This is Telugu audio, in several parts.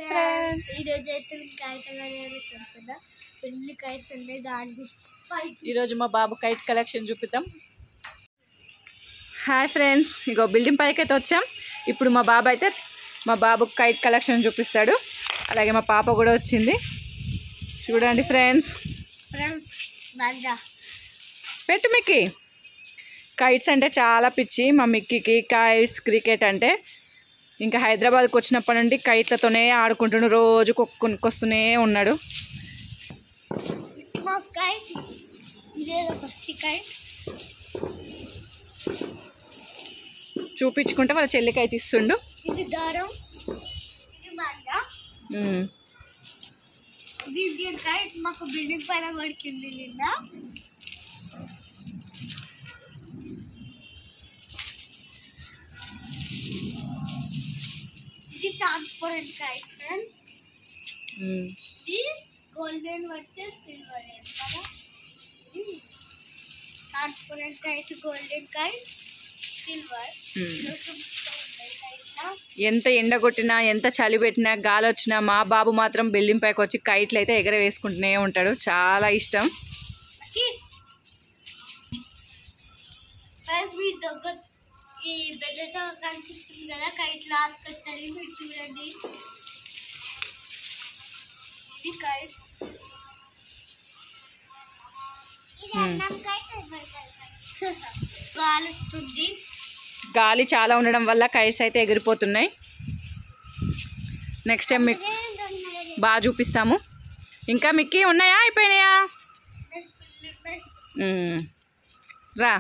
ఫ్రెండ్స్ ఈరోజు మా బాబు కైట్ కలెక్షన్ చూపిద్దాం. హాయ్ ఫ్రెండ్స్, ఇగో బిల్డింగ్ పైకి అయితే వచ్చాం. ఇప్పుడు మా బాబు కైట్ కలెక్షన్ చూపిస్తాడు. అలాగే మా పాప కూడా వచ్చింది. చూడండి ఫ్రెండ్స్, పెట్టు మిక్కీ. కైట్స్ అంటే చాలా పిచ్చి మా మిక్కీకి. కైట్స్, క్రికెట్ అంటే ఇంకా హైదరాబాద్కి వచ్చినప్పటి నుండి కైట్లతోనే ఆడుకుంటున్నాడు. రోజు కొనుక్కొస్తూనే ఉన్నాడు. చూపించుకుంటే వాళ్ళ చెల్లికి అయితే ఇస్తుండు. మాకు బిల్డింగ్ పైన కొడుతుంది నిన్న. ఇది ట్రాన్స్పరెంట్ కైట్ ఫ్రెండ్స్. ఇది గోల్డెన్ వర్సెస్ సిల్వర్ కదా. Transparent kite, golden kite, silver. ఎంత ఎండ కొట్టినా, ఎంత చలి పెట్టినా, గాలి వచ్చినా మా బాబు మాత్రం బిల్డింగ్ పైకి వచ్చి కైట్లు అయితే ఎగర వేసుకుంటూనే ఉంటాడు. చాలా ఇష్టం. ఈ బెద్దతో కనిపిస్తుంది కదా కైట్ లాస్ట్ వస్తుంది. మీరు చూడండి, ఇది కైట్. గాలి వస్తుంది. గాలి చాలా ఉండడం వల్ల కైట్స్ అయితే ఎగిరిపోతున్నాయి. నెక్స్ట్ టైం మీకు బాగా చూపిస్తాము. ఇంకా మిక్కీ ఉన్నాయా, అయిపోయినాయా? రా,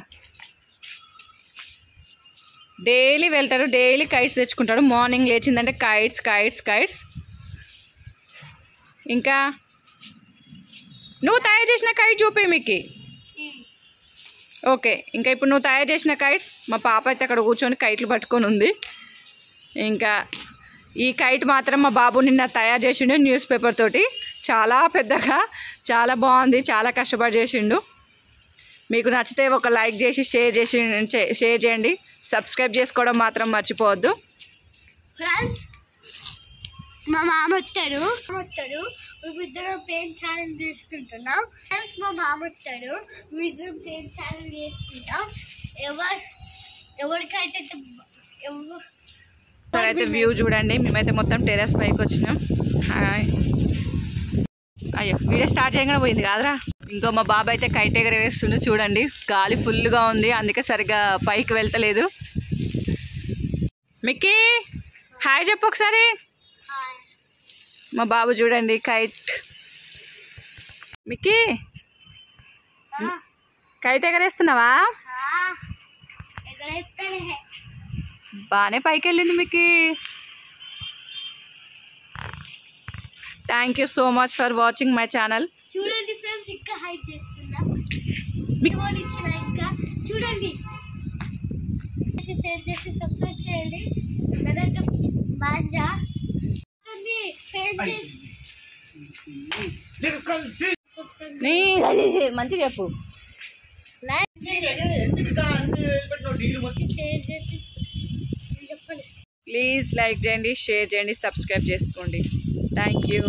డైలీ వెళ్తాడు, డైలీ కైట్స్ తెచ్చుకుంటాడు. మార్నింగ్ లేచిందంటే కైట్స్ కైట్స్ కైట్స్. ఇంకా నువ్వు తయారు చేసిన కైట్ చూపి మిక్కీ. ఓకే, ఇంకా ఇప్పుడు నువ్వు తయారు చేసిన కైట్స్. మా పాప అయితే అక్కడ కూర్చొని కైట్లు పట్టుకొని ఉంది. ఇంకా ఈ కైట్ మాత్రం మా బాబు నిన్న తయారు చేసిండు న్యూస్ పేపర్ తోటి. చాలా పెద్దగా, చాలా బాగుంది, చాలా కష్టపడి చేసిండు. మీకు నచ్చితే ఒక లైక్ చేసి షేర్ చేయండి. సబ్స్క్రైబ్ చేసుకోవడం మాత్రం మర్చిపోవద్దు. మా మామ వచ్చాడు. మేమిద్దరం ఫ్రెండ్ ఛానల్ చేసుకుంటున్నాం. మా మామ వచ్చాడు, మేమిద్దరం ఫ్రెండ్ ఛానల్ చేసుకుంటాం. ఎవరికైతే అయితే వ్యూ చూడండి. మేమైతే మొత్తం టెర్రస్ పైకి వచ్చినాం. అయ్యో, వీడియో స్టార్ట్ చేయగానే పోయింది కాదురా. ఇంకో మా బాబు అయితే కైట్ ఎగర వేస్తుండే. చూడండి, గాలి ఫుల్గా ఉంది, అందుకే సరిగ్గా పైకి వెళ్తలేదు. మిక్కీ హాయ్ చెప్పు ఒకసారి. మా బాబు చూడండి కైట్. Mickey kite ఎగరేస్తున్నావా? బాగానే పైకి వెళ్ళింది Mickey. Thank you so much for watching my channel. చూడండి ఫ్రెండ్స్, ఇంకా హైట్ చేస్తున్నా. ఇంకా చూడండి, సబ్స్క్రైబ్ చేయండి. మంచిగా చెప్పు. ప్లీజ్ లైక్ చేయండి, షేర్ చేయండి, సబ్స్క్రైబ్ చేసుకోండి. Thank you.